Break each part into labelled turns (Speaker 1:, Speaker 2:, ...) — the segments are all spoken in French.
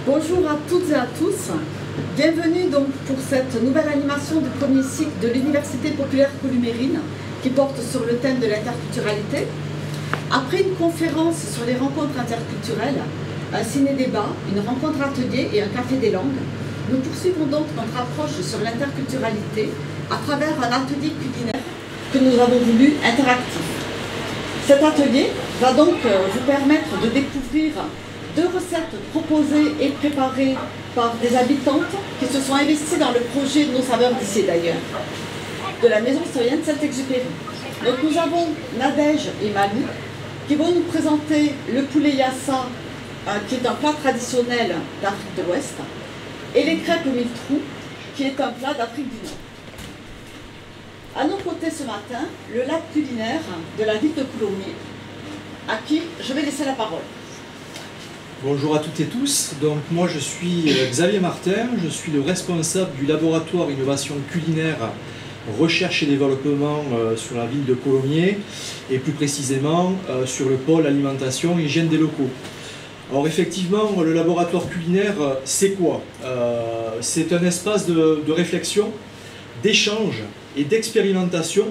Speaker 1: Bonjour à toutes et à tous. Bienvenue donc pour cette nouvelle animation du premier cycle de l'Université populaire Columérim qui porte sur le thème de l'interculturalité. Après une conférence sur les rencontres interculturelles, un ciné-débat, une rencontre atelier et un café des langues, nous poursuivons donc notre approche sur l'interculturalité à travers un atelier culinaire que nous avons voulu interactif. Cet atelier va donc vous permettre de découvrir 2 recettes proposées et préparées par des habitantes qui se sont investies dans le projet de Nos Saveurs d'ici d'ailleurs, de la maison citoyenne Saint-Exupéry. Donc nous avons Nadège et Manu qui vont nous présenter le poulet yassa, qui est un plat traditionnel d'Afrique de l'Ouest, et les crêpes au mille trous, qui est un plat d'Afrique du Nord. À nos côtés ce matin, le lab culinaire de la ville de Coulommiers, à qui je vais laisser la parole.
Speaker 2: Bonjour à toutes et tous, donc moi je suis Xavier Martin, je suis le responsable du laboratoire innovation culinaire, recherche et développement sur la ville de Coulommiers et plus précisément sur le pôle alimentation et hygiène des locaux. Alors effectivement, le laboratoire culinaire, c'est quoi? C'est un espace de réflexion, d'échange et d'expérimentation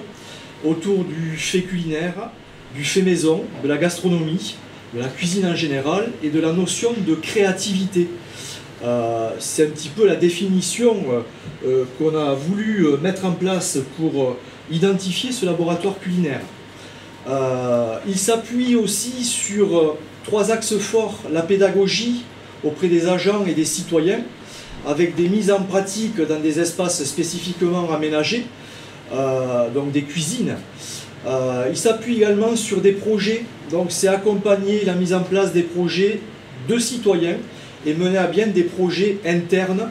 Speaker 2: autour du fait culinaire, du fait maison, de la gastronomie, de la cuisine en général et de la notion de créativité. C'est un petit peu la définition qu'on a voulu mettre en place pour identifier ce laboratoire culinaire. Il s'appuie aussi sur 3 axes forts: la pédagogie auprès des agents et des citoyens, avec des mises en pratique dans des espaces spécifiquement aménagés, donc des cuisines. Il s'appuie également sur des projets, donc c'est accompagner la mise en place des projets de citoyens et mener à bien des projets internes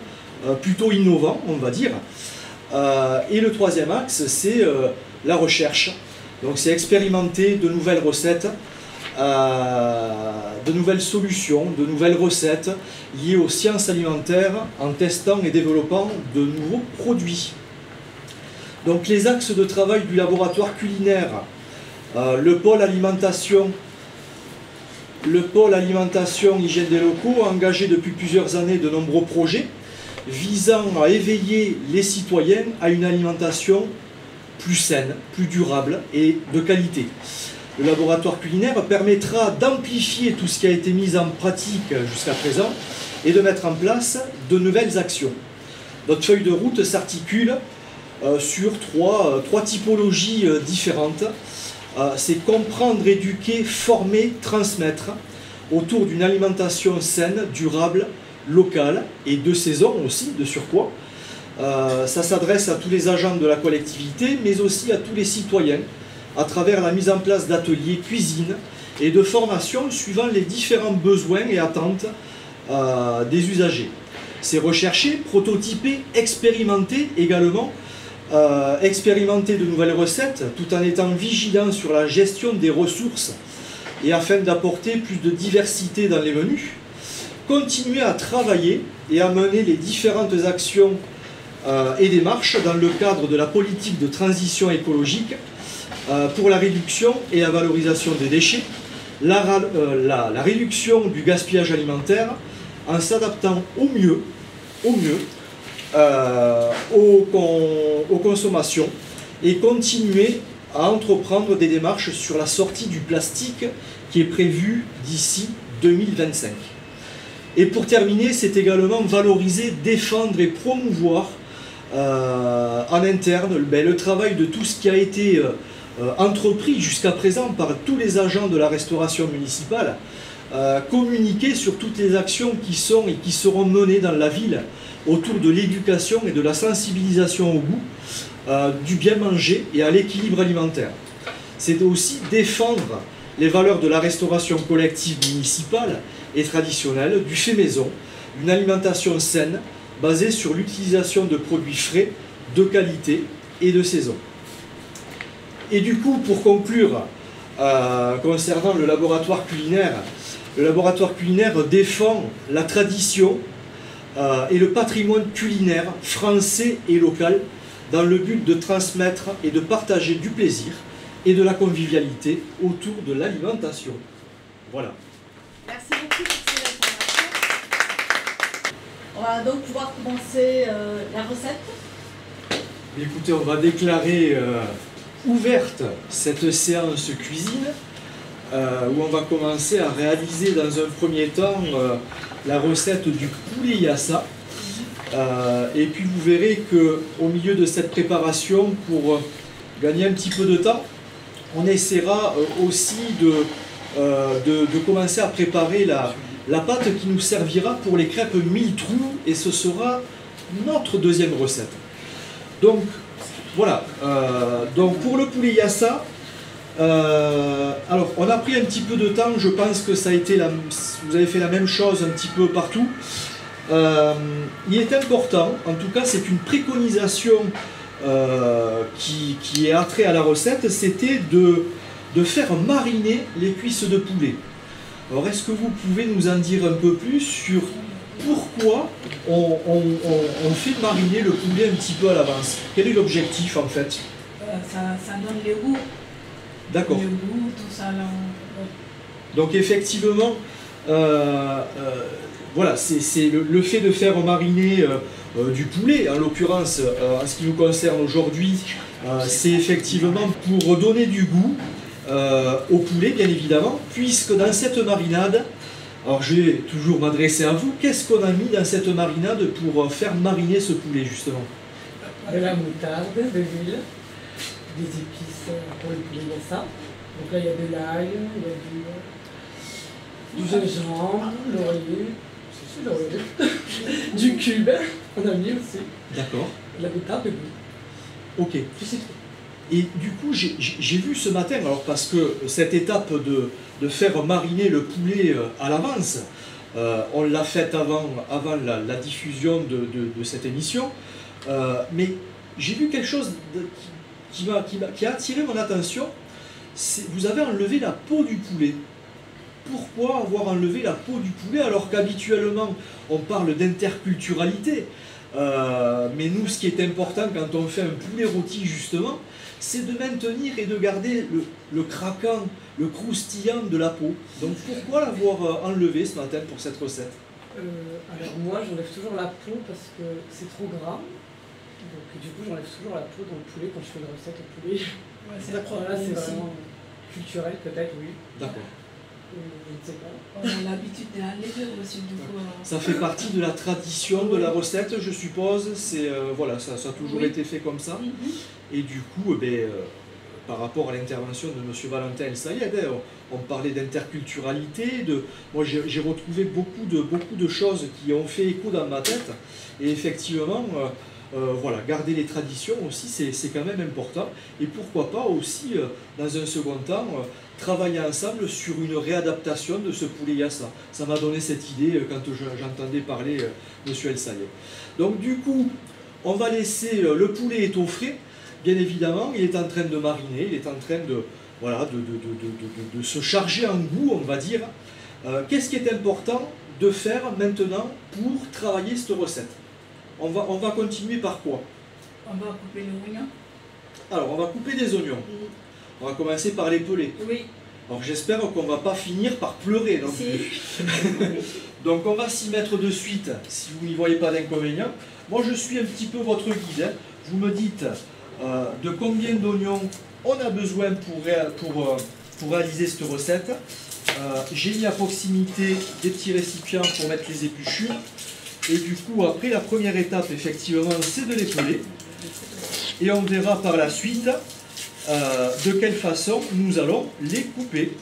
Speaker 2: plutôt innovants, on va dire. Et le 3e axe, c'est la recherche. Donc c'est expérimenter de nouvelles recettes, de nouvelles solutions, de nouvelles recettes liées aux sciences alimentaires en testant et développant de nouveaux produits. Donc les axes de travail du laboratoire culinaire, le pôle alimentation, hygiène des locaux a engagé depuis plusieurs années de nombreux projets visant à éveiller les citoyens à une alimentation plus saine, plus durable et de qualité. Le laboratoire culinaire permettra d'amplifier tout ce qui a été mis en pratique jusqu'à présent et de mettre en place de nouvelles actions. Notre feuille de route s'articule sur trois typologies différentes. C'est comprendre, éduquer, former, transmettre autour d'une alimentation saine, durable, locale et de saison aussi, de surcroît. Ça s'adresse à tous les agents de la collectivité, mais aussi à tous les citoyens, à travers la mise en place d'ateliers cuisine et de formations suivant les différents besoins et attentes des usagers. C'est rechercher, prototyper, expérimenter également, expérimenter de nouvelles recettes tout en étant vigilant sur la gestion des ressources et afin d'apporter plus de diversité dans les menus, continuer à travailler et à mener les différentes actions et démarches dans le cadre de la politique de transition écologique pour la réduction et la valorisation des déchets, la réduction du gaspillage alimentaire en s'adaptant au mieux aux consommations et continuer à entreprendre des démarches sur la sortie du plastique qui est prévue d'ici 2025. Et pour terminer, c'est également valoriser, défendre et promouvoir en interne le travail de tout ce qui a été entrepris jusqu'à présent par tous les agents de la restauration municipale, communiquer sur toutes les actions qui sont et qui seront menées dans la ville autour de l'éducation et de la sensibilisation au goût, du bien manger et à l'équilibre alimentaire. C'est aussi défendre les valeurs de la restauration collective municipale et traditionnelle, du fait maison, d'une alimentation saine basée sur l'utilisation de produits frais, de qualité et de saison. Et du coup, pour conclure, concernant le laboratoire culinaire défend la tradition et le patrimoine culinaire français et local dans le but de transmettre et de partager du plaisir et de la convivialité autour de l'alimentation. Voilà.
Speaker 1: Merci beaucoup pour ces informations. On va donc pouvoir commencer la recette.
Speaker 2: Écoutez, on va déclarer ouverte cette séance cuisine où on va commencer à réaliser dans un premier temps la recette du poulet yassa. Et puis vous verrez qu'au milieu de cette préparation, pour gagner un petit peu de temps, on essaiera aussi de commencer à préparer la pâte qui nous servira pour les crêpes mille trous, et ce sera notre deuxième recette. Donc voilà, donc pour le poulet yassa, alors on a pris un petit peu de temps, je pense que ça a été vous avez fait la même chose un petit peu partout. Il est important, en tout cas c'est une préconisation qui est attrait à la recette, c'était de faire mariner les cuisses de poulet. Alors est-ce que vous pouvez nous en dire un peu plus sur pourquoi on fait mariner le poulet un petit peu à l'avance? Quel est l'objectif en fait?
Speaker 3: Ça donne le goût.
Speaker 2: D'accord.
Speaker 3: Le goût, tout ça. Là,
Speaker 2: donc effectivement, voilà, c'est le fait de faire mariner du poulet, en l'occurrence, en ce qui nous concerne aujourd'hui, c'est effectivement pour donner du goût au poulet, bien évidemment, puisque dans cette marinade, alors je vais toujours m'adresser à vous, qu'est-ce qu'on a mis dans cette marinade pour faire mariner ce poulet, justement?
Speaker 4: De la moutarde, de l'huile, des épices pour le poulet yassa. Donc là, il y a de l'ail, il y a du gingembre, l'oreiller, c'est l'oreiller, du cube, on a mis aussi.
Speaker 2: D'accord.
Speaker 4: La moutarde, de l'huile.
Speaker 2: Ok.
Speaker 4: Du citron.
Speaker 2: Et du coup, j'ai vu ce matin, alors parce que cette étape de faire mariner le poulet à l'avance, on l'a faite avant la diffusion de cette émission, mais j'ai vu quelque chose qui a attiré mon attention. Vous avez enlevé la peau du poulet. Pourquoi avoir enlevé la peau du poulet alors qu'habituellement on parle d'interculturalité, mais nous ce qui est important quand on fait un poulet rôti justement, c'est de maintenir et de garder le craquant, le croustillant de la peau. Donc pourquoi l'avoir enlevé ce matin pour cette recette?
Speaker 4: Alors moi j'enlève toujours la peau parce que c'est trop gras. Donc du coup j'enlève toujours la peau dans le poulet quand je fais une recette au poulet.
Speaker 3: ouais, c'est
Speaker 4: Voilà, c'est vraiment culturel peut-être, oui.
Speaker 2: D'accord.
Speaker 4: Je ne sais pas.
Speaker 3: On a l'habitude d'enlever aussi, du coup.
Speaker 2: Ça fait partie de la tradition de la recette, je suppose. Voilà, ça a toujours été fait comme ça. Et du coup, par rapport à l'intervention de M. Valentin El Sayed, on parlait d'interculturalité. Moi, j'ai retrouvé beaucoup de choses qui ont fait écho dans ma tête. Et effectivement, voilà, garder les traditions aussi, c'est quand même important. Et pourquoi pas aussi, dans un second temps, travailler ensemble sur une réadaptation de ce poulet yassa. Ça m'a donné cette idée quand j'entendais parler M. El Sayed. Donc du coup, on va laisser le poulet étoffé. Bien évidemment, il est en train de mariner, il est en train de se charger en goût, on va dire. Qu'est-ce qui est important de faire maintenant pour travailler cette recette? On va continuer par quoi?
Speaker 3: On va couper les oignons.
Speaker 2: Alors, on va couper des oignons. On va commencer par les peler.
Speaker 3: Oui.
Speaker 2: Alors, j'espère qu'on ne va pas finir par pleurer non plus. Donc, on va s'y mettre de suite, si vous n'y voyez pas d'inconvénient. Moi, je suis un petit peu votre guide. Hein. Vous me dites de combien d'oignons on a besoin pour réaliser cette recette. J'ai mis à proximité des petits récipients pour mettre les épluchures. Et du coup, après, la première étape, effectivement, c'est de les peler. Et on verra par la suite de quelle façon nous allons les couper.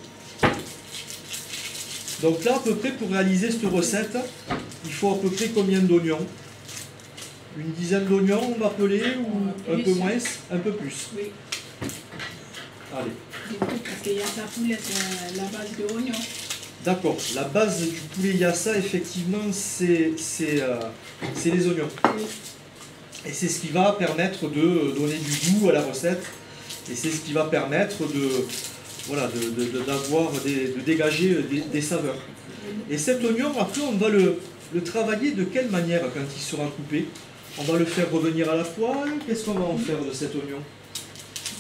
Speaker 2: Donc là, à peu près, pour réaliser cette recette, il faut à peu près combien d'oignons? Une dizaine d'oignons, on va peler, ou un peu moins? Un peu plus.
Speaker 3: Oui.
Speaker 2: Allez.
Speaker 3: Du coup, parce qu'il y a sa poulette, la base de oignons.
Speaker 2: D'accord. La base du poulet yassa, effectivement, c'est les oignons.
Speaker 3: Oui.
Speaker 2: Et c'est ce qui va permettre de donner du goût à la recette. Et c'est ce qui va permettre de dégager des saveurs. Et cet oignon, après, on va le travailler de quelle manière quand il sera coupé? On va le faire revenir à la poêle? Qu'est-ce qu'on va en faire de cet oignon?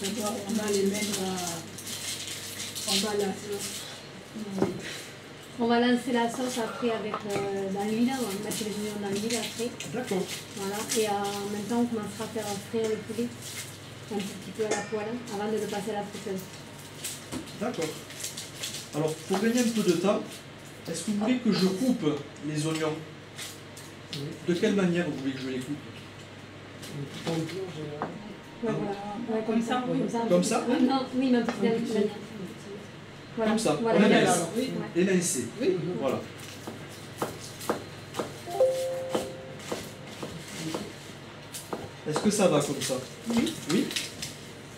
Speaker 3: D'abord, on va les mettre on va
Speaker 5: On va lancer la sauce après avec dans l'huile, on va mettre les oignons dans l'huile après.
Speaker 2: D'accord.
Speaker 5: Voilà. Et en même temps, on commencera à faire frire le poulet un petit peu à la poêle avant de le passer à la friteuse.
Speaker 2: D'accord. Alors, pour gagner un peu de temps, est-ce que vous voulez que je coupe les oignons? De quelle manière vous voulez que je les coupe?
Speaker 5: Ouais, voilà. Ouais, comme ça.
Speaker 2: Comme ça?
Speaker 5: Non, oui, mais un petit peu. Voilà.
Speaker 2: Comme ça,
Speaker 5: Voilà.
Speaker 2: on émince.
Speaker 5: Ouais.
Speaker 2: Émincé.
Speaker 1: Oui.
Speaker 2: Voilà. Est-ce que ça va comme ça?
Speaker 1: Oui.
Speaker 2: Oui.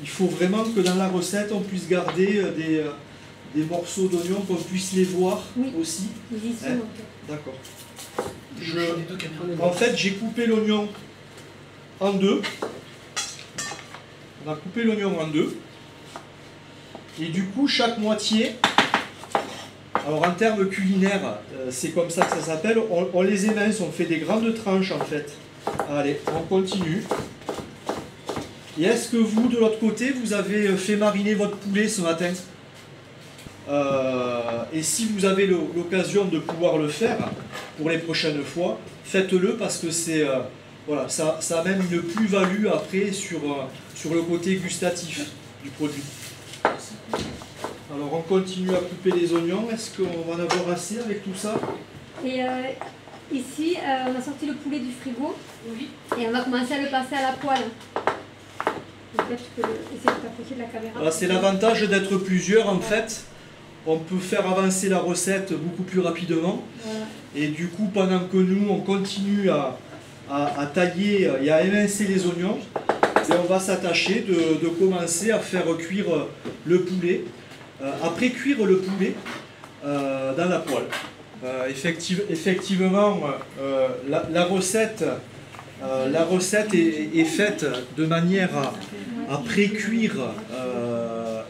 Speaker 2: Il faut vraiment que dans la recette, on puisse garder des morceaux d'oignons, qu'on puisse les voir
Speaker 5: Oui.
Speaker 2: aussi.
Speaker 5: Ils y sont,
Speaker 2: Hein?
Speaker 5: en fait.
Speaker 2: D'accord. En fait, j'ai coupé l'oignon en deux. On a coupé l'oignon en deux. Et du coup, chaque moitié, alors en termes culinaires, c'est comme ça que ça s'appelle, on les émince, on fait des grandes tranches en fait. Allez, on continue. Et est-ce que vous, de l'autre côté, vous avez fait mariner votre poulet ce matin? Et si vous avez l'occasion de pouvoir le faire pour les prochaines fois, faites-le parce que c'est voilà, ça amène une plus-value après sur le côté gustatif du produit. Alors on continue à couper les oignons. Est-ce qu'on va en avoir assez avec tout ça?
Speaker 5: Et ici, on a sorti le poulet du frigo.
Speaker 3: Oui.
Speaker 5: Et on va commencer à le passer à la poêle. Donc là, tu peux essayer de t'approcher de la caméra.
Speaker 2: Voilà, c'est l'avantage d'être plusieurs en fait. On peut faire avancer la recette beaucoup plus rapidement.
Speaker 5: Voilà.
Speaker 2: Et du coup, pendant que nous, on continue à tailler et à émincer les oignons, et on va s'attacher de commencer à faire cuire le poulet, après cuire le poulet dans la poêle. Effectivement, la recette est faite de manière à pré-cuire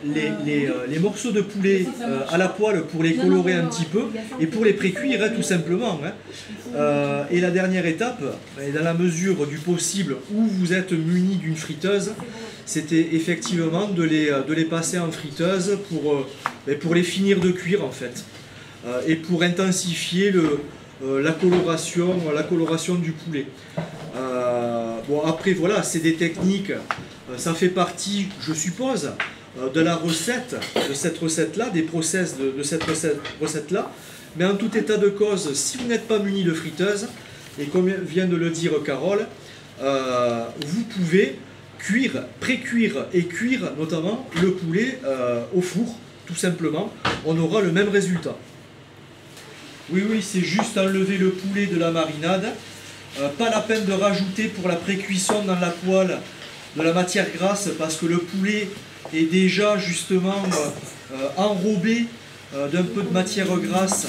Speaker 2: les morceaux de poulet à la poêle pour les colorer un petit peu et pour les pré-cuire tout simplement. Et la dernière étape, dans la mesure du possible où vous êtes muni d'une friteuse, c'était effectivement de les passer en friteuse pour les finir de cuire en fait. Et pour intensifier la coloration du poulet. Bon après voilà, c'est des techniques, ça fait partie, je suppose, de la recette, de cette recette-là, des process de cette recette-là. Mais en tout état de cause, si vous n'êtes pas muni de friteuse, et comme vient de le dire Carole, vous pouvez cuire, pré-cuire et cuire notamment le poulet au four, tout simplement. On aura le même résultat. Oui, c'est juste enlever le poulet de la marinade. Pas la peine de rajouter pour la pré-cuisson dans la poêle de la matière grasse parce que le poulet est déjà justement enrobé d'un peu de matière grasse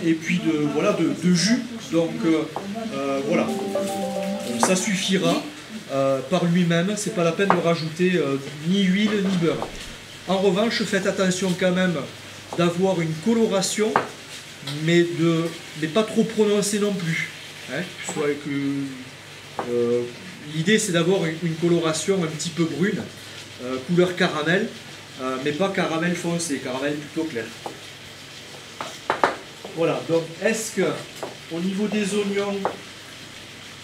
Speaker 2: et puis de jus. Donc voilà, ça suffira par lui-même. C'est pas la peine de rajouter ni huile ni beurre. En revanche, faites attention quand même d'avoir une coloration, mais pas trop prononcée non plus. L'idée c'est d'avoir une coloration un petit peu brune, couleur caramel, mais pas caramel foncé, caramel plutôt clair. Voilà, donc est-ce que au niveau des oignons,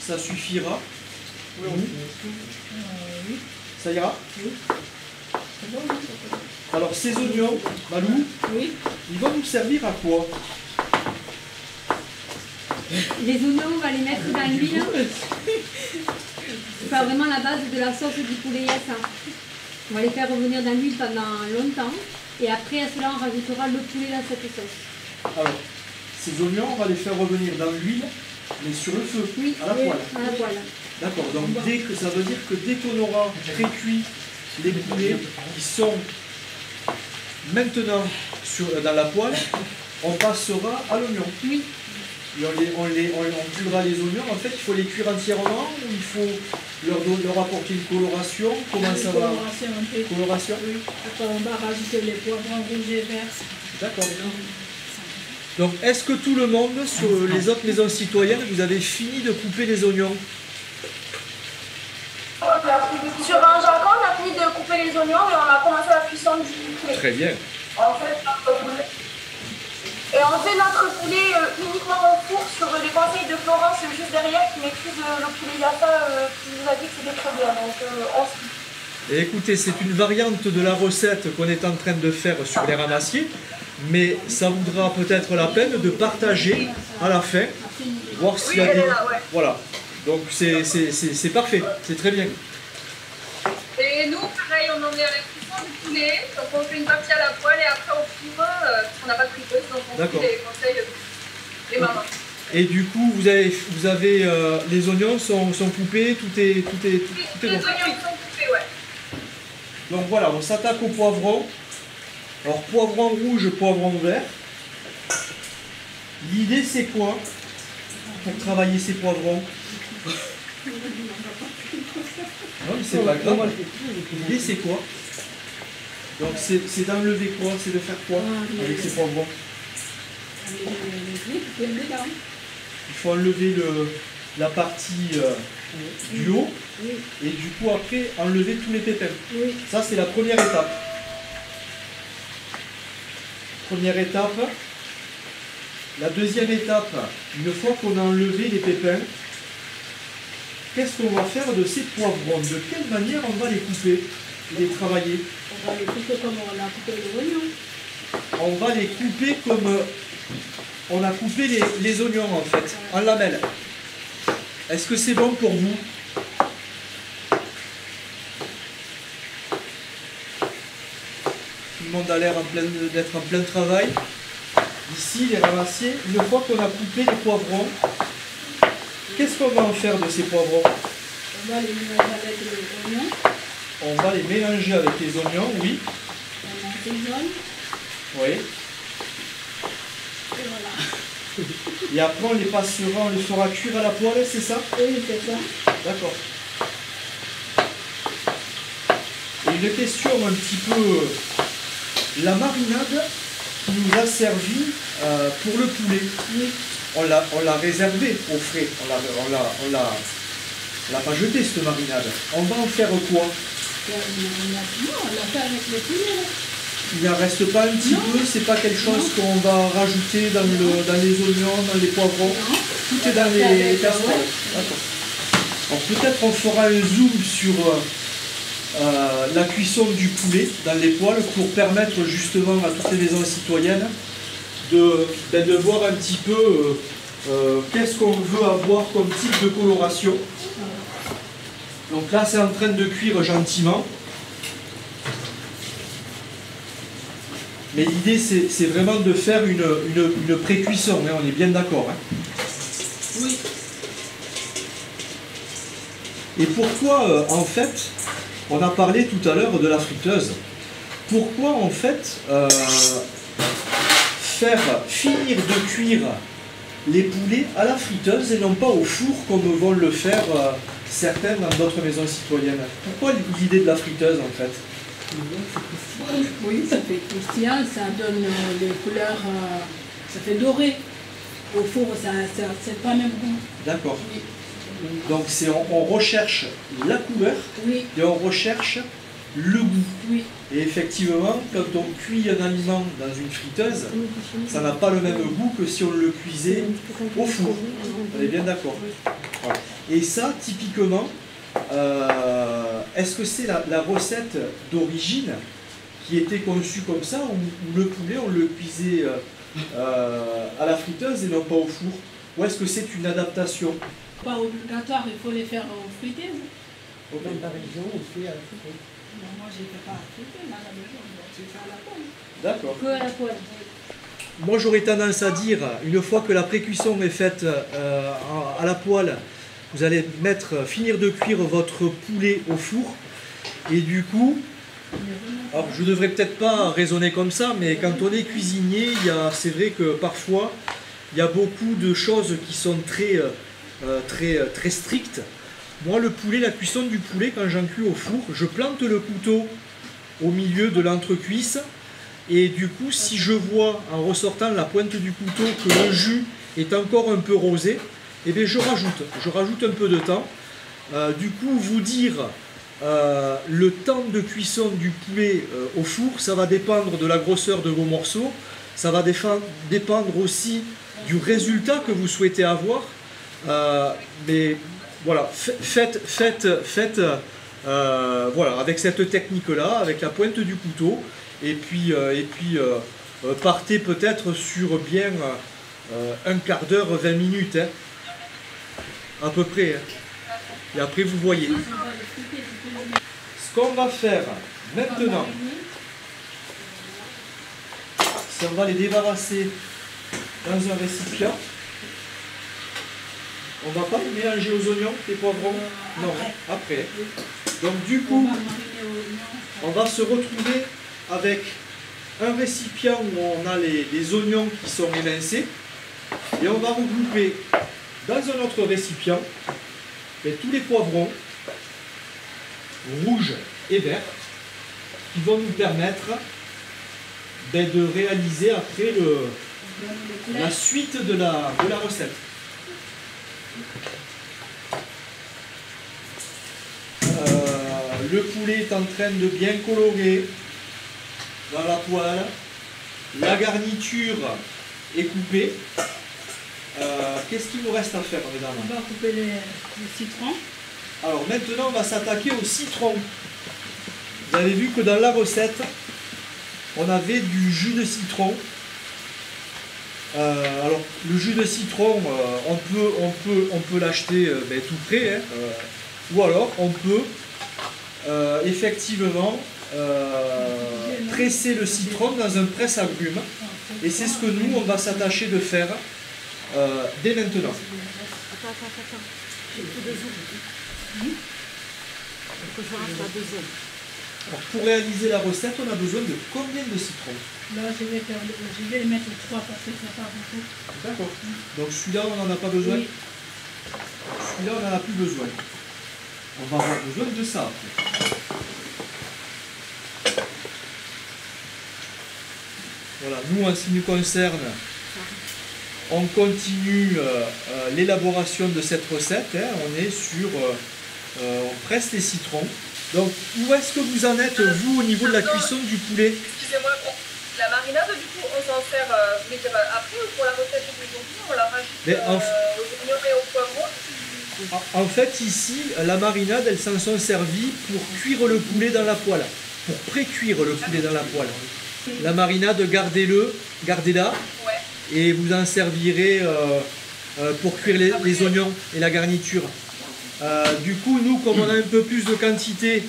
Speaker 2: ça suffira? Oui. Ça ira?
Speaker 3: Oui.
Speaker 2: Alors ces oignons, Malou,
Speaker 3: Oui.
Speaker 2: ils vont nous servir à quoi?
Speaker 5: Les oignons, on va les mettre dans l'huile. C'est pas vraiment la base de la sauce du poulet yassa. On va les faire revenir dans l'huile pendant longtemps. Et après, à cela, on rajoutera le poulet dans cette sauce.
Speaker 2: Alors, ces oignons, on va les faire revenir dans l'huile, mais sur le feu,
Speaker 5: Oui,
Speaker 2: à la poêle.
Speaker 5: À la poêle.
Speaker 2: D'accord, donc ça veut dire que dès qu'on aura pré-cuit les poulets qui sont maintenant dans la poêle, on passera à l'oignon.
Speaker 5: Oui.
Speaker 2: Et on cuira les oignons. En fait, il faut les cuire entièrement ou il faut leur apporter une coloration? Comment ça va?
Speaker 3: Coloration un peu.
Speaker 2: Coloration?
Speaker 3: Oui. Après, on va rajouter les poivrons rouges et verts.
Speaker 2: D'accord. Donc, est-ce que tout le monde, sur les autres maisons citoyennes, vous avez fini de couper les oignons?
Speaker 6: Sur un jargon, on a fini de couper les oignons et on a commencé la cuisson du poulet.
Speaker 2: Très bien.
Speaker 6: En fait, Et on fait notre poulet uniquement au four sur les conseils de Florence juste derrière qui maîtrise le poulet yassa qui nous a dit que c'était très bien. Donc on se...
Speaker 2: Et écoutez, c'est une variante de la recette qu'on est en train de faire sur les ramassiers, mais ça voudra peut-être la peine de partager à la fin, voir s'il y a
Speaker 6: Oui, elle
Speaker 2: des...
Speaker 6: est là, ouais.
Speaker 2: Voilà, donc c'est parfait, c'est très bien.
Speaker 6: Et nous, pareil, on en est à la cuisson du poulet. Donc on fait une partie à la poêle et après au four, parce qu'on n'a pas de friteuse, donc on suit les conseils des mamans.
Speaker 2: Et du coup, vous avez les oignons sont coupés, tout est bon.
Speaker 6: Les oignons sont coupés, ouais.
Speaker 2: Donc voilà, on s'attaque au poivron. Alors poivron rouge, poivron vert. L'idée c'est quoi pour travailler ces poivrons? Non, mais c'est pas grave. L'idée c'est quoi? Donc c'est d'enlever quoi? C'est de faire quoi avec ces poivrons? Il faut enlever la partie du haut et du coup après enlever tous les pépins. Ça c'est la première étape. Première étape. La deuxième étape, une fois qu'on a enlevé les pépins, qu'est-ce qu'on va faire de ces poivrons? De quelle manière on va les couper et les travailler?
Speaker 3: On va les couper comme on a coupé les oignons.
Speaker 2: On va les couper comme on a coupé les oignons en fait, en lamelles. Est-ce que c'est bon pour vous? Tout le monde a l'air d'être en plein travail. Ici, les ramassiers, une fois qu'on a coupé les poivrons, qu'est-ce qu'on va en faire de ces poivrons?
Speaker 3: On va les mélanger avec les oignons.
Speaker 2: On va les mélanger avec les oignons, oui.
Speaker 3: On assaisonne.
Speaker 2: Oui.
Speaker 3: Et voilà.
Speaker 2: Et après, on les passera, on les fera cuire à la poêle, c'est ça?
Speaker 3: Oui, c'est ça.
Speaker 2: D'accord. Et une question un petit peu... La marinade qui nous a servi pour le poulet,
Speaker 3: Oui.
Speaker 2: on l'a réservé au frais. On l'a pas jeté cette marinade. On va en faire quoi?
Speaker 3: Non, on l'a fait avec le poulet. Là.
Speaker 2: Il n'en reste pas un petit peu, c'est pas quelque chose qu'on va rajouter dans les oignons, dans les poivrons.
Speaker 3: Non.
Speaker 2: Tout est dans les casseroles. D'accord. Alors peut-être on fera un zoom sur la cuisson du poulet dans les poêles pour permettre justement à toutes les maisons citoyennes de voir un petit peu qu'est-ce qu'on veut avoir comme type de coloration. Donc là c'est en train de cuire gentiment. Mais l'idée c'est vraiment de faire une pré-cuisson, hein, on est bien d'accord. Hein.
Speaker 3: Oui.
Speaker 2: Et pourquoi en fait, on a parlé tout à l'heure de la friteuse, pourquoi en fait faire finir de cuire les poulets à la friteuse et non pas au four comme vont le faire certaines dans d'autres maisons citoyennes? Pourquoi l'idée de la friteuse en fait?
Speaker 3: Oui, ça fait croustillant, ça donne des couleurs, ça fait doré. Au four, c'est pas même goût.
Speaker 2: D'accord.
Speaker 3: Oui.
Speaker 2: Donc on recherche la couleur
Speaker 3: Oui.
Speaker 2: et on recherche le goût.
Speaker 3: Oui.
Speaker 2: Et effectivement, quand on cuit un aliment dans une friteuse, ça n'a pas le même goût que si on le cuisait au four. On est bien d'accord. Voilà. Et ça, typiquement, est-ce que c'est la recette d'origine qui était conçue comme ça, ou le poulet, on le cuisait à la friteuse et non pas au four? Ou est-ce que c'est une adaptation?
Speaker 3: Pas obligatoire, il faut les faire friter.
Speaker 4: Dans ta région, on fait à la friteuse.
Speaker 3: Moi, je ne fais pas friter, à la maison, je fais à la poêle.
Speaker 2: D'accord.
Speaker 5: Que à la poêle.
Speaker 2: Moi j'aurais tendance à dire, une fois que la pré-cuisson est faite à la poêle, vous allez finir de cuire votre poulet au four. Et du coup, alors je ne devrais peut-être pas raisonner comme ça, mais quand on est cuisinier, c'est vrai que parfois, il y a beaucoup de choses qui sont très strictes. Moi, le poulet, la cuisson du poulet, quand j'en cuis au four, je plante le couteau au milieu de l'entrecuisse. Et du coup, si je vois en ressortant la pointe du couteau que le jus est encore un peu rosé, eh bien je rajoute un peu de temps. Du coup, vous dire le temps de cuisson du poulet au four, ça va dépendre de la grosseur de vos morceaux. Ça va dépendre aussi du résultat que vous souhaitez avoir. Mais voilà, voilà, avec cette technique-là, avec la pointe du couteau, et puis partez peut-être sur bien un quart d'heure, 20 minutes, hein, à peu près. Hein. Et après, vous voyez. Ce qu'on va faire maintenant, c'est on va les débarrasser dans un récipient. On ne va pas les mélanger aux oignons, les poivrons? Non, après. Donc du coup, on va se retrouver avec un récipient où on a les oignons qui sont émincés. Et on va regrouper dans un autre récipient tous les poivrons rouges et verts qui vont nous permettre de réaliser après la suite de la recette. Le poulet est en train de bien colorer dans la poêle. La garniture est coupée. Qu'est-ce qu'il nous reste à faire, mesdames?
Speaker 3: On va couper le citron.
Speaker 2: Alors maintenant, on va s'attaquer au citron. Vous avez vu que dans la recette, on avait du jus de citron. Alors, le jus de citron, on peut l'acheter tout prêt, hein, ou alors on peut effectivement presser le citron dans un presse-agrumes. Et c'est ce que nous, on va s'attacher de faire dès maintenant. Alors, pour réaliser la recette, on a besoin de combien de citrons?
Speaker 3: Là, je vais les mettre 3 parce que ça part beaucoup.
Speaker 2: D'accord. Donc celui-là, on n'en a pas besoin?
Speaker 3: Oui.
Speaker 2: Celui-là, on n'en a plus besoin. On va avoir besoin de ça après. Voilà, nous, en ce qui nous concerne, on continue l'élaboration de cette recette. Hein. On est sur... on presse les citrons. Donc, où est-ce que vous en êtes, vous, au niveau de la cuisson du poulet?
Speaker 6: Excusez-moi, la marinade, du coup, on s'en sert après ou pour la recette d'aujourd'hui, on la rajoute aux oignons et aux poivrons?
Speaker 2: En fait, ici, la marinade, elles s'en sont servies pour cuire le poulet dans la poêle, pour pré-cuire le poulet dans la poêle. La marinade, gardez-la,
Speaker 6: Ouais.
Speaker 2: et vous en servirez pour cuire les oignons et la garniture. Du coup, nous, comme on a un peu plus de quantité,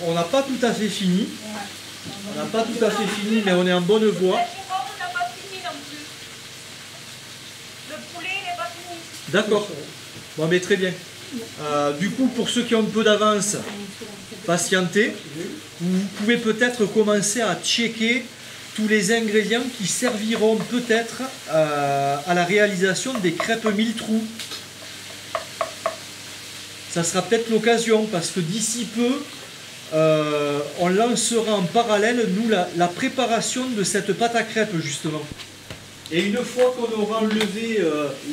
Speaker 2: on n'a pas tout à fait fini. On n'a pas tout à fait fini, mais on est en bonne voie.
Speaker 6: On n'a pas fini non plus. Le poulet, il n'est pas fini.
Speaker 2: D'accord. Bon, mais très bien. Du coup, pour ceux qui ont un peu d'avance, patientez. Vous pouvez peut-être commencer à checker tous les ingrédients qui serviront peut-être à la réalisation des crêpes mille trous. Ça sera peut-être l'occasion, parce que d'ici peu, on lancera en parallèle, nous, la préparation de cette pâte à crêpes, justement. Et une fois qu'on aura enlevé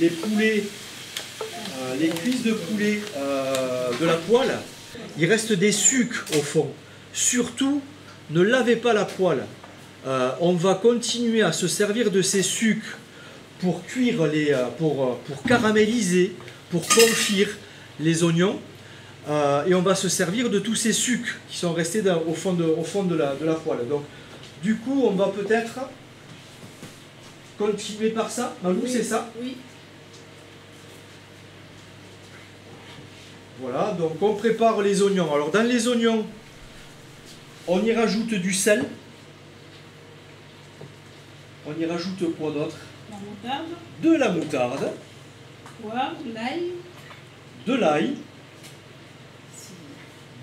Speaker 2: les poulets, les cuisses de poulet de la poêle, il reste des sucs au fond. Surtout, ne lavez pas la poêle. On va continuer à se servir de ces sucs pour cuire, pour caraméliser, pour confire les oignons. Et on va se servir de tous ces sucs qui sont restés au fond de la poêle. Donc, du coup, on va peut-être continuer par ça. Malou, oui, c'est ça?
Speaker 3: Oui.
Speaker 2: Voilà, donc on prépare les oignons. Alors, dans les oignons, on y rajoute du sel. On y rajoute quoi d'autre?
Speaker 3: La moutarde.
Speaker 2: De la moutarde.
Speaker 3: Poivre, l'ail.
Speaker 2: De l'ail.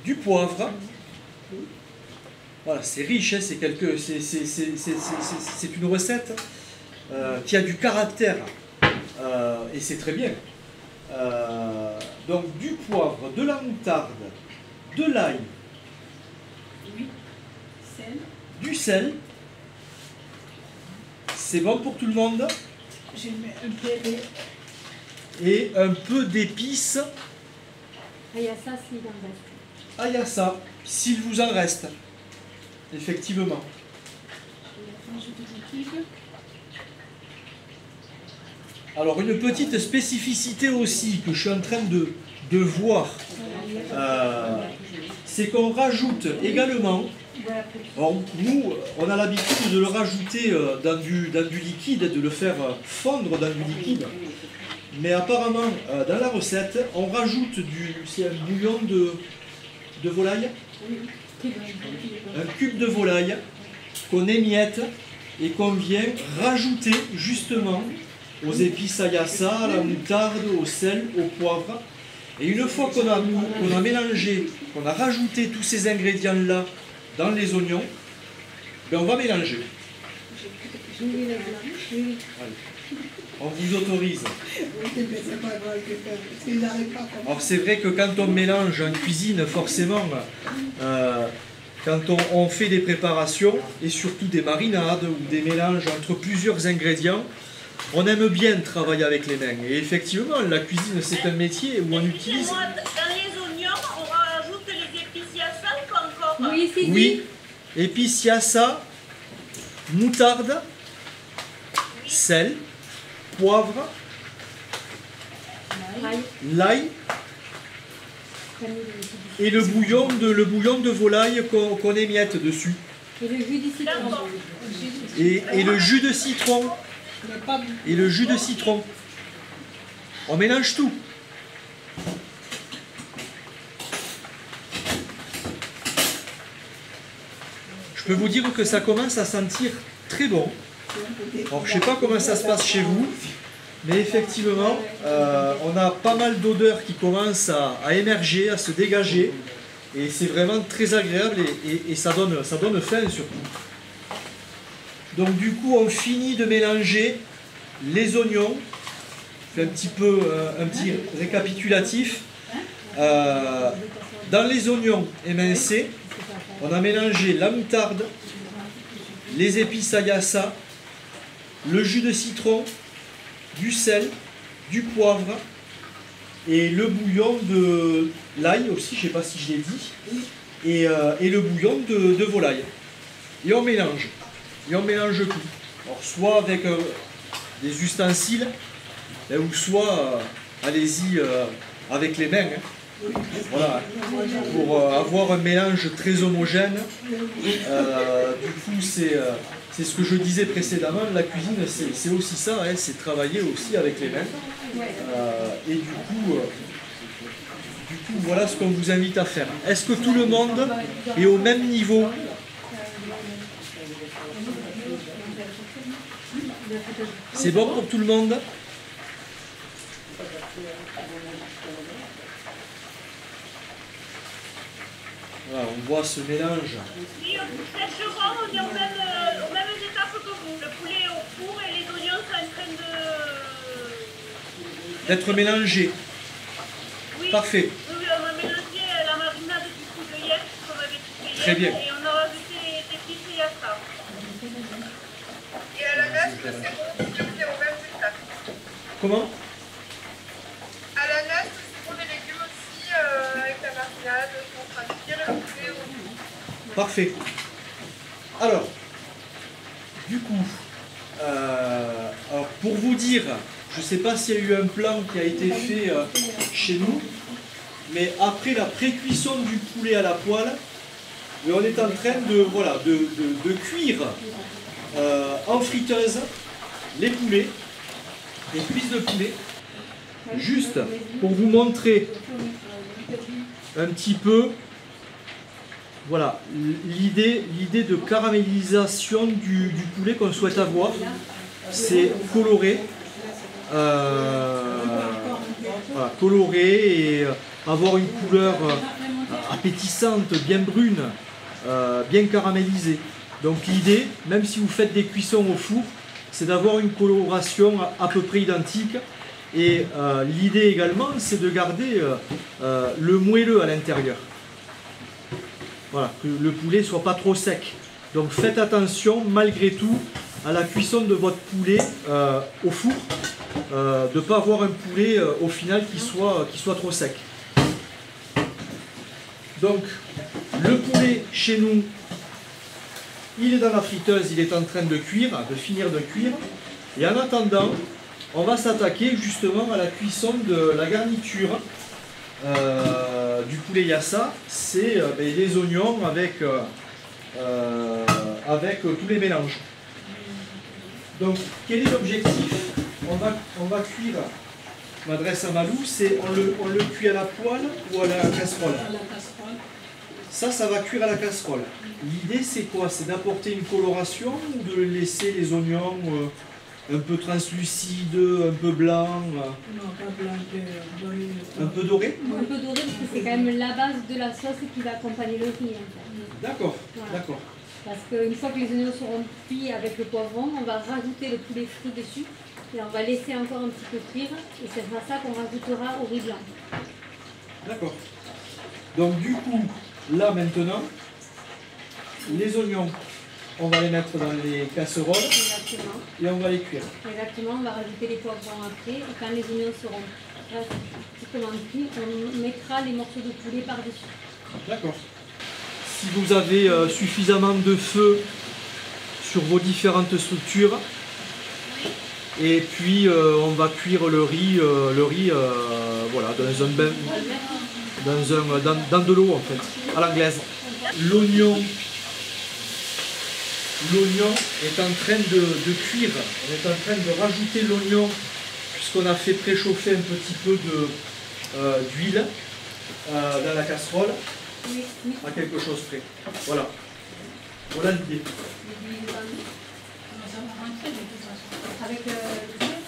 Speaker 2: Du poivre. Voilà, c'est riche, hein, c'est une recette qui a du caractère et c'est très bien. Donc du poivre, de la moutarde, de l'ail,
Speaker 3: Oui. Sel.
Speaker 2: du sel. C'est bon pour tout le monde.
Speaker 3: Je mets un peu de...
Speaker 2: Et un peu d'épices.
Speaker 5: Ah, il y a ça, s'il en reste.
Speaker 2: Ah, il y a ça, s'il vous en reste. Effectivement.
Speaker 3: Je liquide.
Speaker 2: Alors une petite spécificité aussi que je suis en train de voir, c'est qu'on rajoute également, alors, nous on a l'habitude de le rajouter dans du liquide, de le faire fondre dans du liquide, mais apparemment dans la recette on rajoute c'est un bouillon de volaille, un cube de volaille qu'on émiette et qu'on vient rajouter justement aux épices ayassa, à la moutarde, au sel, au poivre. Et une fois qu'on a mélangé, qu'on a rajouté tous ces ingrédients-là dans les oignons, ben on va mélanger. Allez. On vous autorise. Alors c'est vrai que quand on mélange en cuisine, forcément, quand on fait des préparations, et surtout des marinades ou des mélanges entre plusieurs ingrédients, on aime bien travailler avec les mains. Et effectivement, la cuisine, c'est un métier où on utilise...
Speaker 7: Dans les oignons, on rajoute les épices yassa ou pas encore?
Speaker 5: Oui, c'est
Speaker 2: Oui, épices yassa, moutarde, sel, poivre, l'ail et le bouillon de volaille qu'on émiette dessus.
Speaker 5: Et le jus de citron.
Speaker 2: Et le jus de citron. Et le jus de citron. On mélange tout. Je peux vous dire que ça commence à sentir très bon. Alors, je ne sais pas comment ça se passe chez vous, mais effectivement, on a pas mal d'odeurs qui commencent à émerger, à se dégager. Et c'est vraiment très agréable et ça donne faim surtout. Donc du coup, on finit de mélanger les oignons. Je fais un petit récapitulatif. Dans les oignons émincés, on a mélangé la moutarde, les épices ayassa, le jus de citron, du sel, du poivre et le bouillon de l'ail aussi, je ne sais pas si je l'ai dit, et le bouillon de volaille. Et on mélange. Et on mélange tout. Alors, soit avec des ustensiles, ou soit, allez-y, avec les mains. Voilà, pour avoir un mélange très homogène. Du coup, c'est ce que je disais précédemment, la cuisine, c'est aussi ça, hein, c'est travailler aussi avec les mains. Et du coup, voilà ce qu'on vous invite à faire. Est-ce que tout le monde est au même niveau ? C'est bon pour tout le monde ? Voilà, on voit ce mélange.
Speaker 7: Oui, sèchement, on est aux mêmes étapes que vous. Le poulet est au four et les oignons sont en train
Speaker 2: d'être mélangés.
Speaker 7: Oui.
Speaker 2: Parfait.
Speaker 7: Oui, on a mélangé la marinade du coup de hier, qu'on avait fait hier.
Speaker 2: Très bien.
Speaker 7: Et on a rajouté des épices yassa.
Speaker 6: Et à la neige, c'est bon, c'est au même état.
Speaker 2: Comment ?
Speaker 6: À la neige, c'est pour les légumes aussi, avec la marinade, on fera cuire le poulet au four.
Speaker 2: Parfait. Alors, du coup, alors pour vous dire, je ne sais pas s'il y a eu un plan qui a été fait chez nous, mais après la pré-cuisson du poulet à la poêle, on est en train de cuire en friteuse les poulets, les cuisses de poulet, juste pour vous montrer un petit peu, voilà, l'idée de caramélisation du poulet qu'on souhaite avoir, c'est coloré, coloré et avoir une couleur appétissante, bien brune, bien caramélisée. Donc l'idée, même si vous faites des cuissons au four, c'est d'avoir une coloration à peu près identique. Et l'idée également, c'est de garder le moelleux à l'intérieur. Voilà, que le poulet ne soit pas trop sec. Donc faites attention, malgré tout, à la cuisson de votre poulet au four, de ne pas avoir un poulet au final qui soit trop sec. Donc, le poulet chez nous il est dans la friteuse, il est en train de cuire, de finir de cuire. Et en attendant, on va s'attaquer justement à la cuisson de la garniture du poulet yassa. C'est les oignons avec tous les mélanges. Donc, quel est l'objectif? On va cuire, je m'adresse à Malou, c'est on le cuit à la poêle ou à la casserole?
Speaker 3: À la casserole.
Speaker 2: Ça va cuire à la casserole. L'idée, c'est quoi? C'est d'apporter une coloration ou de laisser les oignons un peu translucides, un peu blancs?
Speaker 3: Non, pas blanc, doré.
Speaker 2: Un peu doré?
Speaker 5: Un peu doré parce que c'est quand même la base de la sauce qui va accompagner le riz. En fait.
Speaker 2: D'accord,
Speaker 5: Voilà.
Speaker 2: d'accord.
Speaker 5: Parce qu'une fois que les oignons seront cuits avec le poivron, on va rajouter le poulet frit dessus et on va laisser encore un petit peu cuire et c'est ça qu'on rajoutera au riz blanc.
Speaker 2: D'accord. Donc du coup, là maintenant, les oignons, on va les mettre dans les casseroles.
Speaker 5: Exactement.
Speaker 2: Et on va les cuire.
Speaker 5: Exactement, on va rajouter les poivrons après et quand les oignons seront pratiquement cuits, on mettra les morceaux de poulet par-dessus.
Speaker 2: D'accord. Si vous avez suffisamment de feu sur vos différentes structures, et puis on va cuire le riz voilà, dans de l'eau en fait, à l'anglaise. L'oignon est en train de cuire, on est en train de rajouter l'oignon puisqu'on a fait préchauffer un petit peu d'huile dans la casserole.
Speaker 5: Oui, oui.
Speaker 2: À quelque chose près. Voilà. Voilà l'idée.
Speaker 3: Non, ça va rentrer de toute façon.
Speaker 5: Avec le poulet.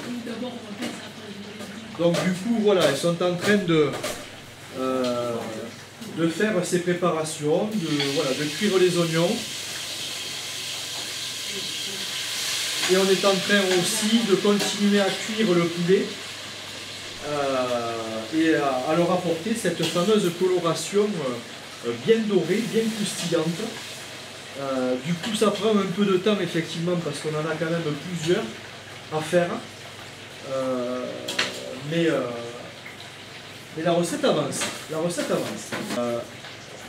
Speaker 3: Oui, d'abord, on va faire ça après.
Speaker 2: Donc du coup, voilà, ils sont en train de faire ces préparations, de cuire les oignons. Et on est en train aussi de continuer à cuire le poulet. Et à leur apporter cette fameuse coloration bien dorée, bien croustillante. Du coup, ça prend un peu de temps, effectivement, parce qu'on en a quand même plusieurs à faire. Mais la recette avance. La recette avance.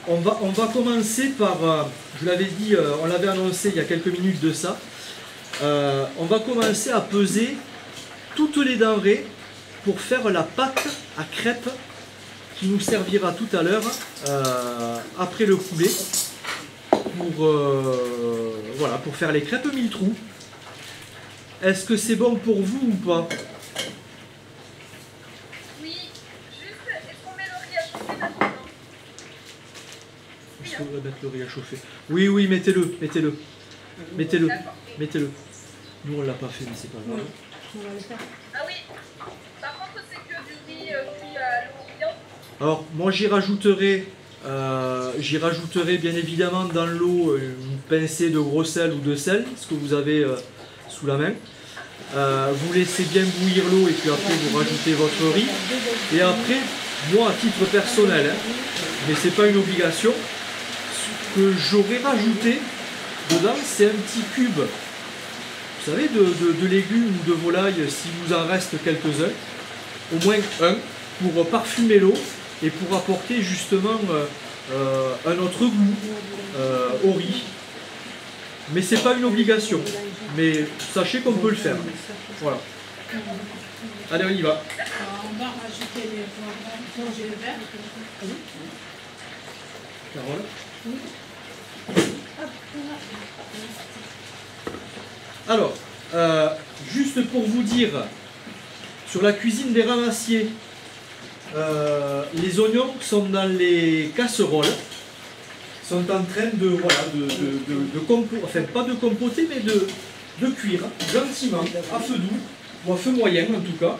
Speaker 2: On va commencer par, je l'avais dit, on l'avait annoncé il y a quelques minutes de ça. On va commencer à peser toutes les denrées pour faire la pâte à crêpes qui nous servira tout à l'heure après le poulet pour faire les crêpes mille trous. Est-ce que c'est bon pour vous ou pas?
Speaker 6: Oui, juste, est-ce qu'on met le riz à chauffer maintenant?
Speaker 2: Est-ce qu'on va mettre le riz à chauffer? Oui, oui, mettez-le.
Speaker 6: D'accord.
Speaker 2: Mettez-le. Nous on l'a pas fait, mais c'est pas grave.
Speaker 5: On va le faire.
Speaker 6: Ah oui, par contre, c'est que du riz cuit à l'eau bouillante.
Speaker 2: Alors moi j'y rajouterai bien évidemment dans l'eau une pincée de gros sel ou de sel, ce que vous avez sous la main. Vous laissez bien bouillir l'eau et puis après vous rajoutez votre riz. Et après, moi à titre personnel, mais c'est pas une obligation, ce que j'aurais rajouté dedans, c'est un petit cube, vous savez, de légumes ou de volaille, si vous en reste quelques-uns, au moins un, pour parfumer l'eau et pour apporter justement un autre goût au riz. Mais c'est pas une obligation, mais sachez qu'on peut le faire. Voilà. Allez, on y va.
Speaker 3: On va rajouter les poivrons, changer le vert.
Speaker 2: Carole. Alors, juste pour vous dire, sur la cuisine des ramassiers, les oignons sont dans les casseroles, sont en train de enfin pas de compoter, mais de cuire gentiment, à feu doux, ou à feu moyen en tout cas.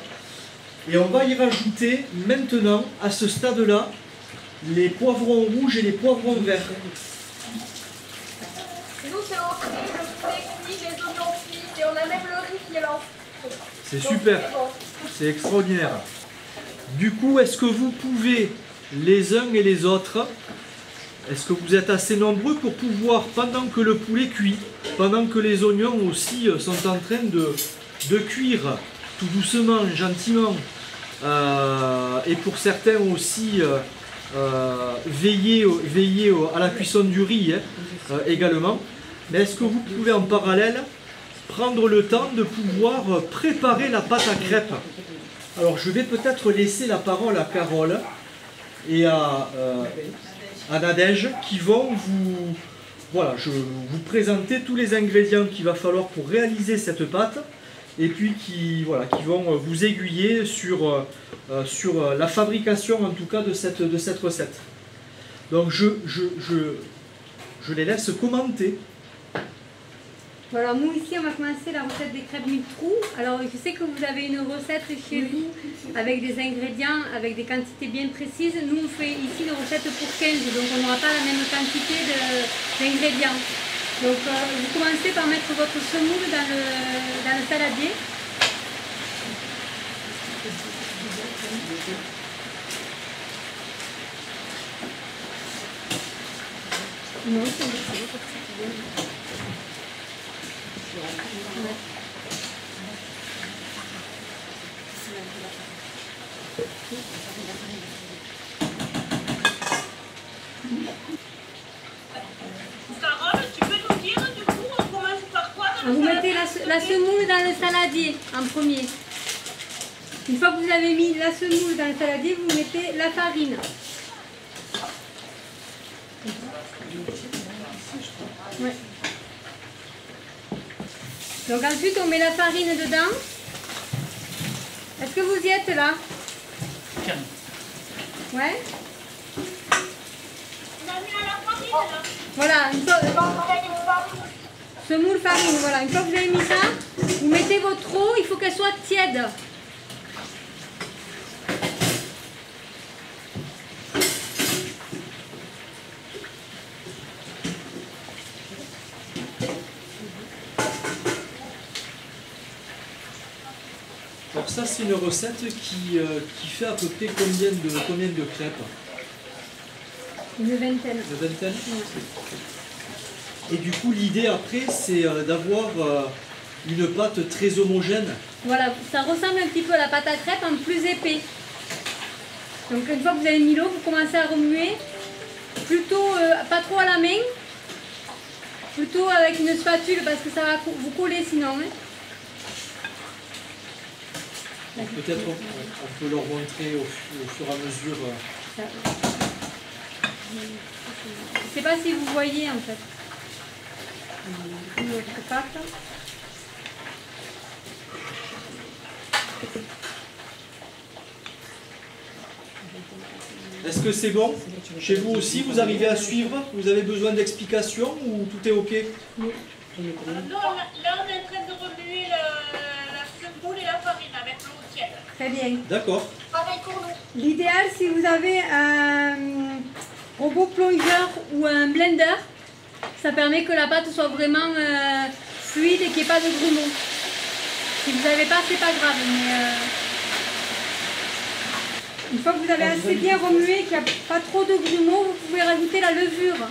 Speaker 2: Et on va y rajouter maintenant, à ce stade-là, les poivrons rouges et les poivrons verts.
Speaker 6: Nous, c'est entré, le poulet cuit, les oignons cuits, et on a même le riz qui est là.
Speaker 2: C'est super, c'est extraordinaire. Du coup, est-ce que vous pouvez, les uns et les autres, est-ce que vous êtes assez nombreux pour pouvoir, pendant que le poulet cuit, pendant que les oignons aussi sont en train de cuire tout doucement, gentiment, et pour certains aussi veiller à la cuisson du riz également. Mais est-ce que vous pouvez en parallèle prendre le temps de pouvoir préparer la pâte à crêpes? Alors je vais peut-être laisser la parole à Carole et à Nadège qui vont vous présenter tous les ingrédients qu'il va falloir pour réaliser cette pâte et puis qui vont vous aiguiller sur la fabrication en tout cas de cette recette. Donc je les laisse commenter.
Speaker 5: Voilà, nous ici on va commencer la recette des crêpes mille trous. Alors je sais que vous avez une recette chez vous avec des ingrédients, avec des quantités bien précises. Nous on fait ici une recette pour 15, donc on n'aura pas la même quantité d'ingrédients. Donc vous commencez par mettre votre semoule dans le saladier. Non, c'est
Speaker 7: Carole, tu peux nous dire du coup on commence par quoi dans le
Speaker 5: Vous
Speaker 7: saladier?
Speaker 5: mettez la semoule dans le saladier en premier. Une fois que vous avez mis la semoule dans le saladier, vous mettez la farine. Ouais. Donc ensuite on met la farine dedans. Est-ce que vous y êtes là? Ouais.
Speaker 7: On a mis à la farine là.
Speaker 5: Voilà, semoule farine, voilà. Une fois que vous avez mis ça, vous mettez votre eau, il faut qu'elle soit tiède.
Speaker 2: Alors ça c'est une recette qui fait à peu près combien de crêpes?
Speaker 5: Une vingtaine.
Speaker 2: Une vingtaine. Et du coup l'idée après c'est d'avoir une pâte très homogène.
Speaker 5: Voilà, ça ressemble un petit peu à la pâte à crêpes en plus épais. Donc une fois que vous avez mis l'eau, vous commencez à remuer. Plutôt pas trop à la main, plutôt avec une spatule parce que ça va vous coller sinon. Hein.
Speaker 2: Peut-être on peut leur montrer au fur et à mesure.
Speaker 5: Je ne sais pas si vous voyez en fait. Notre pâte.
Speaker 2: Est-ce que c'est bon? Chez vous aussi, vous arrivez à suivre? Vous avez besoin d'explications ou tout est OK?
Speaker 7: Non, là on est en train de remuer la semoule et la farine avec l'eau tiède.
Speaker 5: Très bien.
Speaker 2: D'accord.
Speaker 7: Pareil pour nous.
Speaker 5: L'idéal, si vous avez un robot plongeur ou un blender, ça permet que la pâte soit vraiment fluide et qu'il n'y ait pas de grumeaux. Si vous n'avez pas, c'est pas grave. Mais, une fois que vous avez assez bien remué, qu'il n'y a pas trop de grumeaux, vous pouvez rajouter la levure.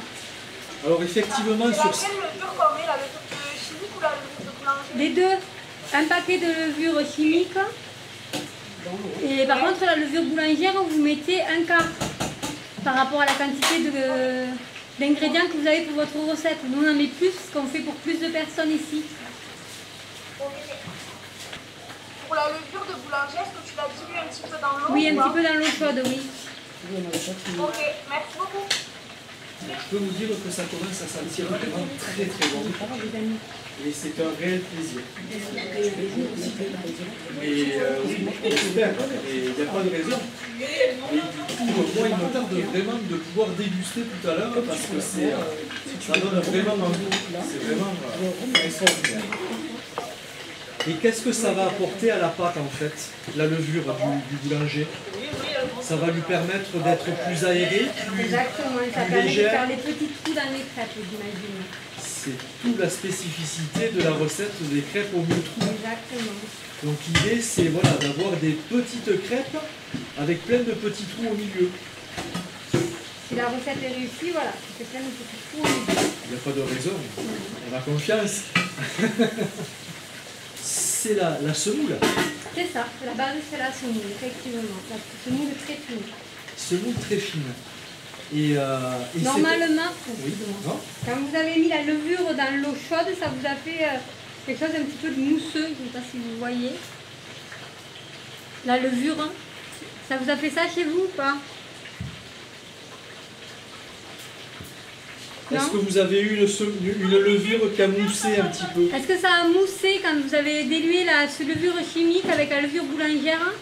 Speaker 2: Alors effectivement,
Speaker 7: C'est
Speaker 2: sur
Speaker 7: laquelle levure qu'on met, la levure chimique ou la levure de boulanger?
Speaker 5: Les deux, un paquet de levure chimique. Et par contre, la levure boulangère, vous mettez un quart par rapport à la quantité d'ingrédients que vous avez pour votre recette. Nous, on en met plus, parce qu'on fait pour plus de personnes ici.
Speaker 7: Pour la levure de boulanger, est-ce que tu l'as dilué un petit peu dans l'eau?
Speaker 5: Oui, un
Speaker 7: ou pas?
Speaker 5: petit peu dans l'eau chaude, oui.
Speaker 7: Ok, merci beaucoup.
Speaker 2: je peux vous dire que ça commence à sentir vraiment très très bon. Et c'est un réel plaisir. Et oui, j'espère. Et il n'y a pas de raison. Et du coup, moi, il me tarde vraiment de pouvoir déguster tout à l'heure parce que ça donne vraiment envie. C'est vraiment extraordinaire. Et qu'est-ce que ça va apporter à la pâte en fait, la levure du boulanger? Ça va lui permettre d'être plus aérée,
Speaker 5: Exactement, ça
Speaker 2: plus
Speaker 5: permet de
Speaker 2: légère.
Speaker 5: faire les petits trous dans les crêpes, j'imagine.
Speaker 2: C'est toute la spécificité de la recette des crêpes au mille trous.
Speaker 5: Exactement.
Speaker 2: Donc l'idée c'est voilà, d'avoir des petites crêpes avec plein de petits trous au milieu.
Speaker 5: Si la recette est réussie, voilà, c'est plein de petits trous au milieu.
Speaker 2: Il n'y a pas de raison, on a confiance. C'est la semoule.
Speaker 5: C'est ça, la base c'est la semoule, effectivement. La semoule très fine.
Speaker 2: semoule très fine. Et
Speaker 5: normalement,
Speaker 2: oui, non
Speaker 5: quand vous avez mis la levure dans l'eau chaude, ça vous a fait quelque chose un petit peu de mousseux. Je ne sais pas si vous voyez. La levure, ça vous a fait ça chez vous ou pas?
Speaker 2: Est-ce que vous avez eu une levure qui a moussé un petit peu?
Speaker 5: Est-ce que ça a moussé quand vous avez dilué cette levure chimique avec la levure boulangère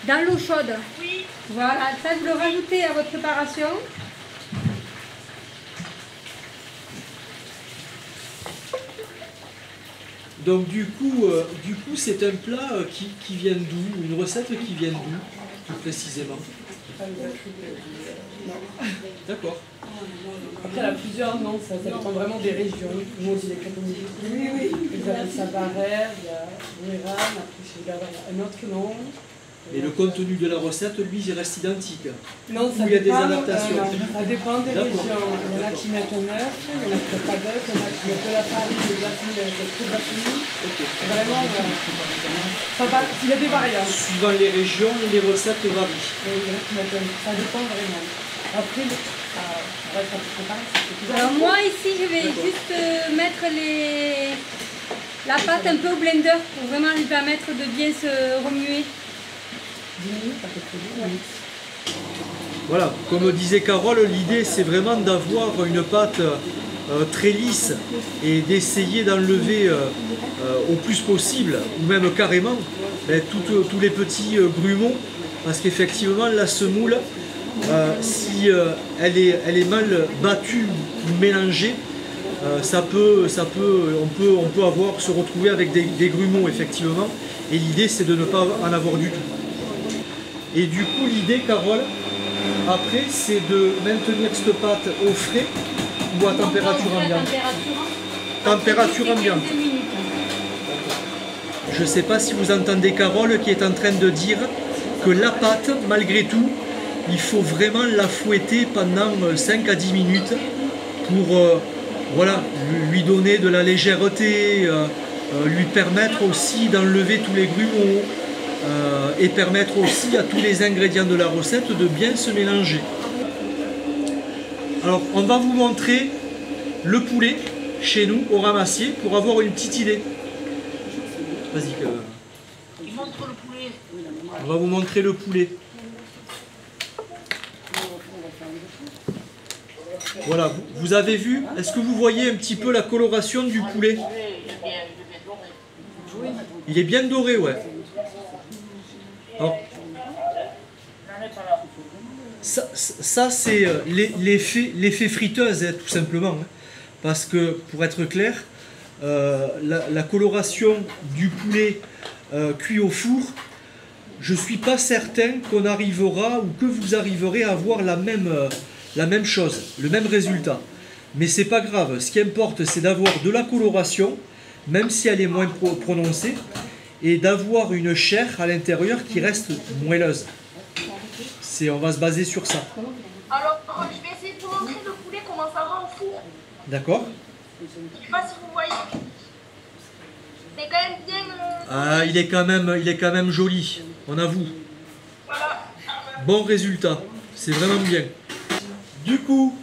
Speaker 5: dans l'eau chaude?
Speaker 7: Oui.
Speaker 5: Voilà, ça vous le rajoutez à votre préparation.
Speaker 2: Donc du coup c'est un plat qui vient d'où? Une recette qui vient d'où, tout précisément? D'accord.
Speaker 4: Après, il y a plusieurs noms, ça dépend vraiment des régions. Nous, on dit les crêpes au midi. Oui. Vous avez Savarère, il y a Mouéran, après chez Gavard, il y a un autre nom.
Speaker 2: Et le contenu de la recette, lui, il reste identique.
Speaker 4: Non, ça
Speaker 2: il y a
Speaker 4: dépend,
Speaker 2: des adaptations.
Speaker 4: ça dépend des régions. Il y en a qui mettent un œuf, il y en a qui mettent pas d'œuf, il y en a qui mettent de la farine, de la farine. Vraiment, il y a des variantes.
Speaker 2: Suivant les régions, les recettes varient.
Speaker 4: Ça dépend vraiment. Après, ça va être un peu pareil.
Speaker 5: Alors moi ici je vais juste mettre la pâte un peu au blender pour vraiment lui permettre de bien se remuer.
Speaker 4: 10 minutes, ça fait très bien.
Speaker 2: Voilà, comme disait Carole, l'idée c'est vraiment d'avoir une pâte très lisse et d'essayer d'enlever au plus possible, ou même carrément, tous les petits grumeaux, parce qu'effectivement la semoule, si elle est mal battue ou mélangée, on peut se retrouver avec des grumeaux effectivement, et l'idée c'est de ne pas en avoir du tout. Et du coup l'idée, Carole, après c'est de maintenir cette pâte au frais ou à température ambiante. Température ambiante. Je ne sais pas si vous entendez Carole qui est en train de dire que la pâte, malgré tout, il faut vraiment la fouetter pendant 5 à 10 minutes pour voilà, lui donner de la légèreté, lui permettre aussi d'enlever tous les grumeaux et permettre aussi à tous les ingrédients de la recette de bien se mélanger. Alors on va vous montrer le poulet chez nous au ramassier pour avoir une petite idée. Vas-y. On va vous montrer le poulet. Voilà, vous avez vu? Est-ce que vous voyez un petit peu la coloration du poulet? Il est bien doré, ouais. Alors, ça c'est l'effet friteuse, hein, tout simplement. Hein. Parce que, pour être clair, la coloration du poulet cuit au four, je ne suis pas certain qu'on arrivera ou que vous arriverez à avoir la même chose, le même résultat. Mais c'est pas grave, ce qui importe c'est d'avoir de la coloration, même si elle est moins prononcée, et d'avoir une chair à l'intérieur qui reste moelleuse. On va se baser sur ça.
Speaker 7: Alors, je vais essayer de vous montrer le poulet, comment ça va au four.
Speaker 2: D'accord.
Speaker 7: Je ne sais pas si vous voyez. C'est quand même bien...
Speaker 2: Ah, il est quand même joli, on avoue.
Speaker 7: Voilà.
Speaker 2: Bon résultat, c'est vraiment bien. Du coup,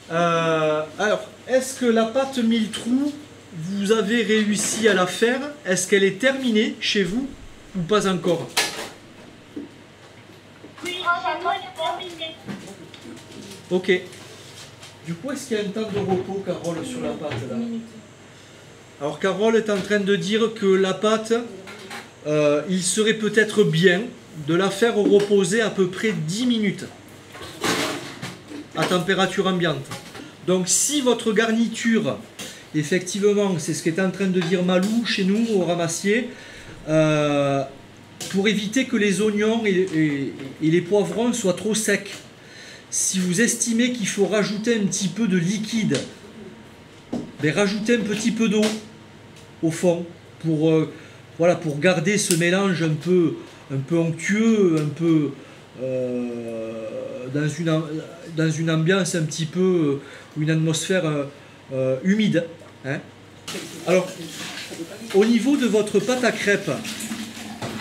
Speaker 2: alors, est-ce que la pâte 1000 trous, vous avez réussi à la faire? Est-ce qu'elle est terminée chez vous ou pas encore?
Speaker 7: Oui, chez moi, elle est terminée.
Speaker 2: Ok. Du coup, est-ce qu'il y a un temps de repos, Carole, sur la pâte là? Alors, Carole est en train de dire que la pâte, il serait peut-être bien de la faire reposer à peu près 10 minutes à température ambiante. Donc, si votre garniture, effectivement, c'est ce qu'est en train de dire Malou chez nous au ramassier, pour éviter que les oignons et les poivrons soient trop secs, si vous estimez qu'il faut rajouter un petit peu de liquide, ben rajoutez un petit peu d'eau au fond pour, voilà, pour garder ce mélange un peu onctueux, un peu dans une ambiance un petit peu, une atmosphère humide. Hein. Alors, au niveau de votre pâte à crêpes,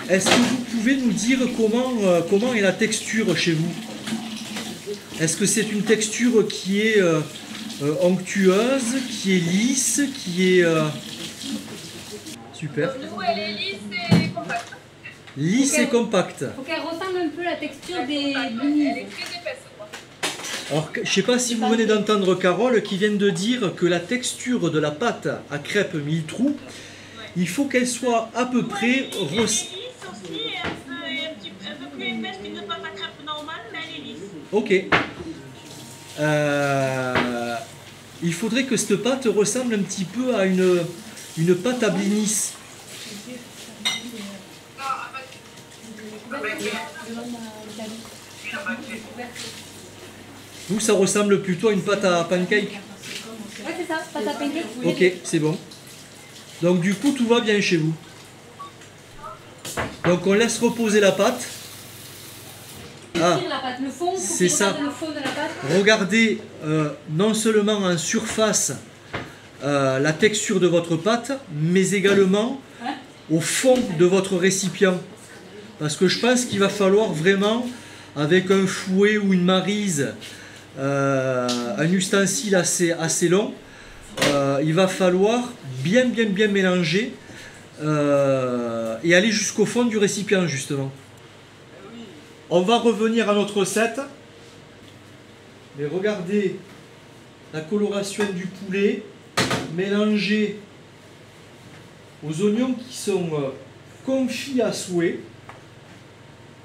Speaker 2: est-ce que vous pouvez nous dire comment est la texture chez vous? Est-ce que c'est une texture qui est onctueuse, qui est lisse, qui est... Super.
Speaker 6: Nous, elle est lisse et compacte.
Speaker 2: Lisse et compacte.
Speaker 5: Faut qu'elle ressemble un peu à la texture des
Speaker 6: Elle
Speaker 5: bunnies.
Speaker 6: est très épaisse.
Speaker 2: Alors, je ne sais pas si vous venez d'entendre Carole qui vient de dire que la texture de la pâte à crêpes 1000 trous, il faut qu'elle soit à peu près...
Speaker 7: Elle est lisse aussi, un peu plus épaisse qu'une pâte à crêpes normale, mais elle est lisse.
Speaker 2: Ok. Il faudrait que cette pâte ressemble un petit peu à une pâte à blinis. Vous, ça ressemble plutôt à une pâte à pancake?
Speaker 5: Ouais, c'est ça, pâte à pancake.
Speaker 2: Ok, c'est bon. Donc du coup, tout va bien chez vous. Donc on laisse reposer la pâte. Ah,
Speaker 5: La pâte, le fond,
Speaker 2: c'est ça.
Speaker 5: Le fond de la pâte.
Speaker 2: Regardez non seulement en surface la texture de votre pâte, mais également au fond de votre récipient. Parce que je pense qu'il va falloir vraiment, avec un fouet ou une maryse, un ustensile assez long, il va falloir bien mélanger et aller jusqu'au fond du récipient justement. On va revenir à notre recette. Mais regardez la coloration du poulet mélangée aux oignons qui sont confits à souhait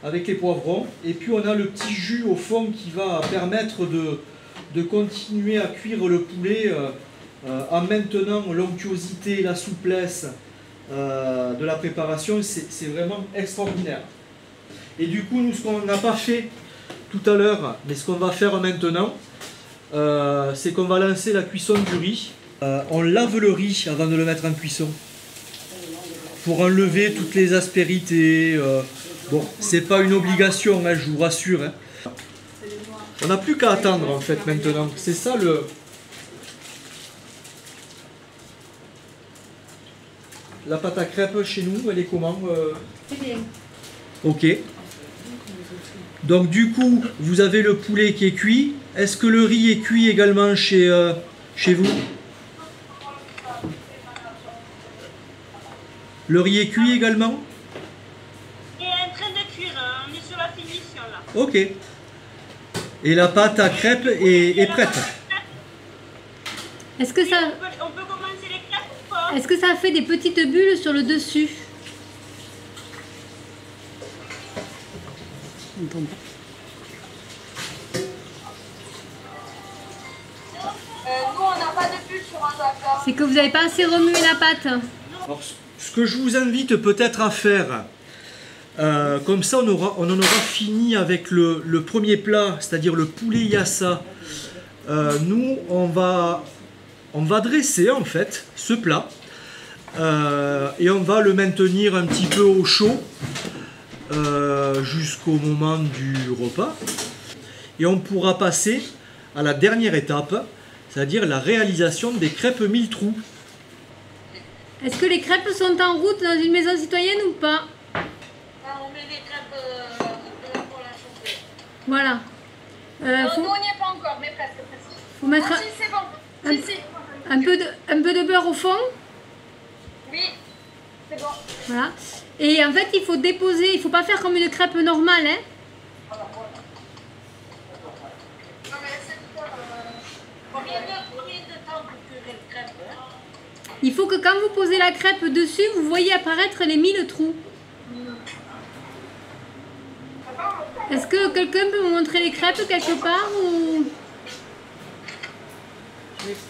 Speaker 2: avec les poivrons. Et puis on a le petit jus au fond qui va permettre de continuer à cuire le poulet en maintenant l'onctuosité, la souplesse de la préparation. C'est vraiment extraordinaire. Et du coup, nous, ce qu'on n'a pas fait tout à l'heure, mais ce qu'on va faire maintenant, c'est qu'on va lancer la cuisson du riz. On lave le riz avant de le mettre en cuisson pour enlever toutes les aspérités. Bon, c'est pas une obligation, hein, je vous rassure. Hein. On n'a plus qu'à attendre en fait maintenant. C'est ça le... La pâte à crêpes chez nous, elle est comment
Speaker 5: C'est bien.
Speaker 2: Ok. Donc du coup, vous avez le poulet qui est cuit. Est-ce que le riz est cuit également chez vous? Le riz est cuit également?
Speaker 7: Il est en train de cuire, on est sur la finition là.
Speaker 2: Ok. Et la pâte à crêpes est prête?
Speaker 5: Est-ce que ça...
Speaker 7: On peut commencer les crêpes ou pas?
Speaker 5: Est-ce que ça fait des petites bulles sur le dessus?
Speaker 6: Nous, on n'a pas de bulle sur un jacquard.
Speaker 5: C'est que vous n'avez pas assez remué la pâte.
Speaker 2: Alors, ce que je vous invite peut-être à faire, comme ça on en aura fini avec le premier plat, c'est-à-dire le poulet yassa. Nous, on va dresser en fait ce plat et on va le maintenir un petit peu au chaud jusqu'au moment du repas. Et on pourra passer à la dernière étape, c'est-à-dire la réalisation des crêpes 1000 trous.
Speaker 5: Est-ce que les crêpes sont en route dans une maison citoyenne ou pas?
Speaker 7: On met les crêpes pour la chauffer.
Speaker 5: Voilà.
Speaker 6: Nous, on n'y est pas encore, mais presque.
Speaker 5: Faut mettre
Speaker 6: Ah, si, c'est bon. Si.
Speaker 5: un peu de beurre au fond.
Speaker 6: Oui, c'est bon.
Speaker 5: Voilà. Et en fait, il faut déposer, il faut pas faire comme une crêpe normale, hein.
Speaker 6: Non, mais c'est
Speaker 7: Combien de temps pour cuire les crêpes?
Speaker 5: Il faut que quand vous posez la crêpe dessus, vous voyez apparaître les 1000 trous. Est-ce que quelqu'un peut me montrer les crêpes quelque part ou...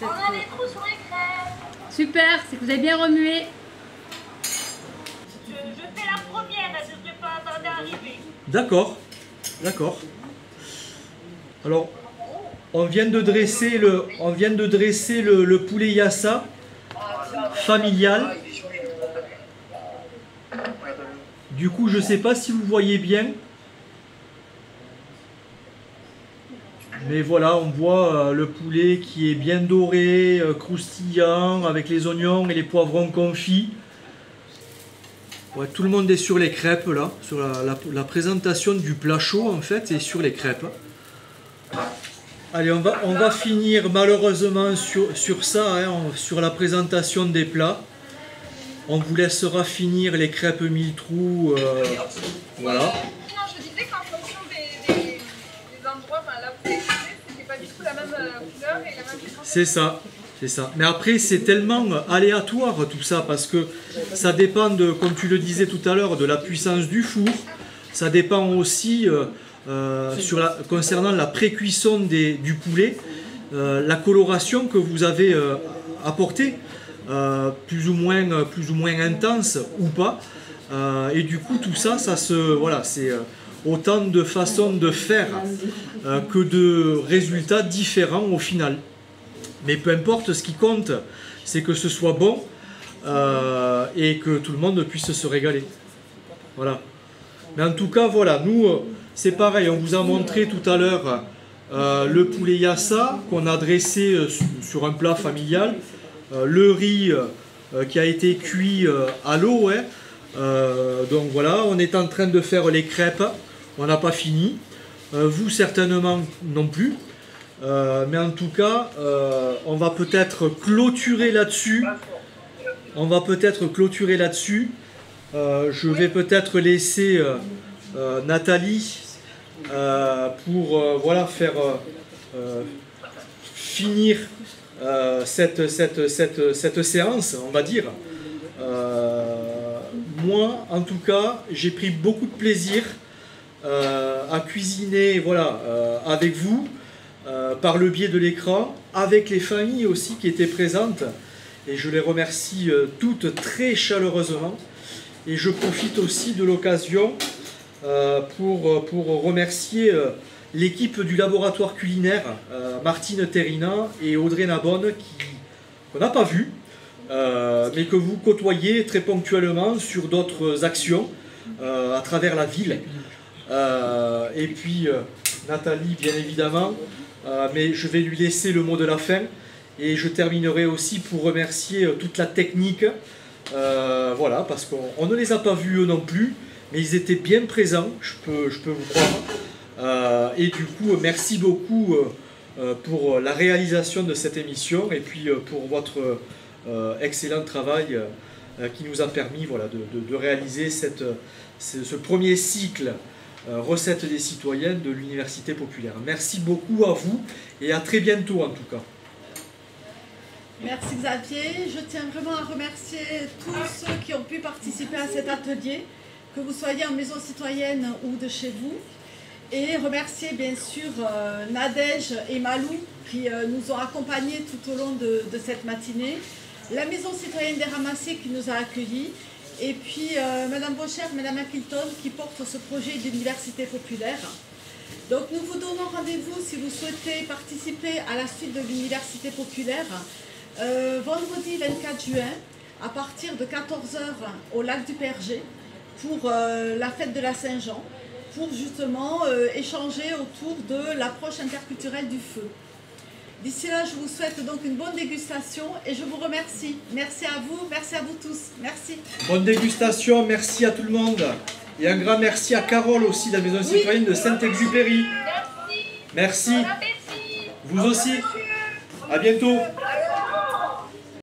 Speaker 6: on a les trous sur les crêpes.
Speaker 5: Super, c'est que vous avez bien remué.
Speaker 7: Je fais la première, elle ne devrait pas tarder à arriver.
Speaker 2: D'accord, d'accord. Alors, on vient de dresser le poulet yassa familial. Du coup, je ne sais pas si vous voyez bien. Mais voilà, on voit le poulet qui est bien doré, croustillant, avec les oignons et les poivrons confits. Ouais, tout le monde est sur les crêpes là, sur la présentation du plat chaud en fait, et sur les crêpes. Allez, on va finir malheureusement sur ça, hein, sur la présentation des plats. On vous laissera finir les crêpes 1000 trous, voilà.
Speaker 6: Non, je disais qu'en fonction des endroits, là où vous avez c'était pas du tout la même couleur et la même fréquence.
Speaker 2: C'est ça. C'est ça. Mais après, c'est tellement aléatoire tout ça, parce que ça dépend, comme tu le disais tout à l'heure, de la puissance du four. Ça dépend aussi, concernant la pré-cuisson du poulet, la coloration que vous avez apportée, plus ou moins intense ou pas. Et du coup, tout ça, voilà, c'est autant de façons de faire que de résultats différents au final. Mais peu importe, ce qui compte, c'est que ce soit bon et que tout le monde puisse se régaler. Voilà. Mais en tout cas, voilà, nous, c'est pareil, on vous a montré tout à l'heure le poulet yassa qu'on a dressé sur un plat familial, le riz qui a été cuit à l'eau, hein. Donc voilà, on est en train de faire les crêpes, on n'a pas fini, vous certainement non plus. Mais en tout cas, on va peut-être clôturer là-dessus. Je vais peut-être laisser Nathalie pour voilà, faire finir cette séance, on va dire. Moi, en tout cas, j'ai pris beaucoup de plaisir à cuisiner, voilà, avec vous. Par le biais de l'écran, avec les familles aussi qui étaient présentes, et je les remercie toutes très chaleureusement. Et je profite aussi de l'occasion pour remercier l'équipe du laboratoire culinaire, Martine Terrina et Audrey Nabonne, qu'on n'a pas vu, mais que vous côtoyez très ponctuellement sur d'autres actions à travers la ville. Et puis Nathalie, bien évidemment. Mais je vais lui laisser le mot de la fin, et je terminerai aussi pour remercier toute la technique, voilà, parce qu'on ne les a pas vus eux non plus, mais ils étaient bien présents, je peux vous croire, et du coup merci beaucoup pour la réalisation de cette émission, et puis pour votre excellent travail qui nous a permis, voilà, de réaliser ce premier cycle Recettes des citoyennes de l'Université populaire. Merci beaucoup à vous et à très bientôt en tout cas.
Speaker 1: Merci Xavier. Je tiens vraiment à remercier tous ceux qui ont pu participer à cet atelier, que vous soyez en maison citoyenne ou de chez vous. Et remercier bien sûr Nadège et Malou qui nous ont accompagnés tout au long de cette matinée. La maison citoyenne des Ramassés qui nous a accueillis. Et puis Madame Bocher, Madame Aquilton qui portent ce projet d'université populaire. Donc nous vous donnons rendez-vous si vous souhaitez participer à la suite de l'université populaire vendredi 24 juin à partir de 14 h au lac du Perger pour la fête de la Saint-Jean, pour justement échanger autour de l'approche interculturelle du feu. D'ici là, je vous souhaite donc une bonne dégustation et je vous remercie. Merci à vous tous. Merci.
Speaker 2: Bonne dégustation, merci à tout le monde. Et un grand merci à Carole aussi, de la Maison citoyenne de Saint-Exupéry. Merci. Vous aussi. À bientôt.